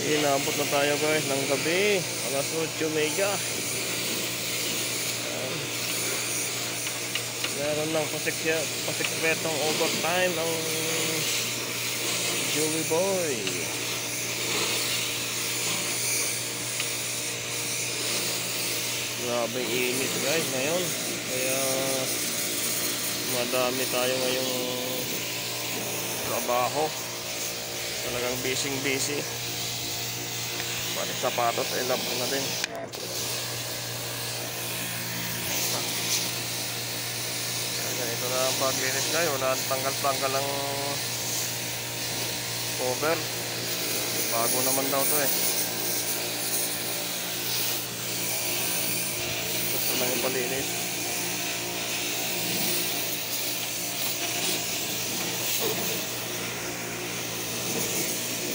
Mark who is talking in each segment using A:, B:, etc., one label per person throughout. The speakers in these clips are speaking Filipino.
A: Inabot na tayo guys ng gabi, alas 8:30. Meron lang pasikretong overtime ang Joey Boy. Grabe init guys ngayon, kaya madami tayo ngayong trabaho. Talagang busy. Pati sapatos ay labo na din. Ganito na ang paglinis guys. Wala tanggal-tanggal ang cover. Bago naman daw to eh. Gusto lang yung palinis.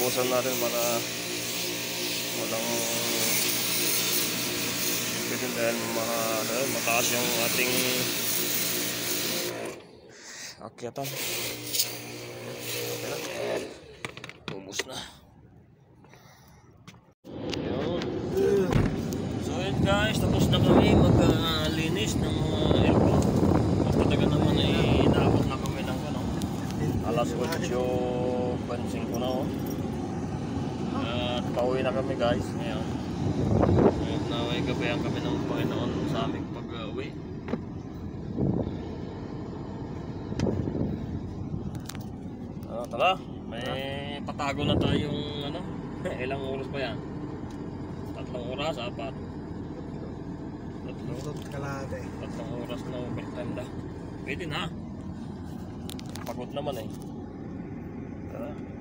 A: Busan natin para walang bitin dahil mataas yung ating akyatan. Ubus na. Yun. So yun guys, tapos na kami maglinis ng aircon. At talaga naman ay inaabot na kami ng alas 8:25 na oh. At pauwi na kami guys ngayon. Naway gabayan kami ng Panginoon sa aming pag-uwi. Tara, may patago na tayong ilang oras pa yan? 3 oras, 4? 3 oras na overtime na. Pwede na. Pagod naman eh. Tara.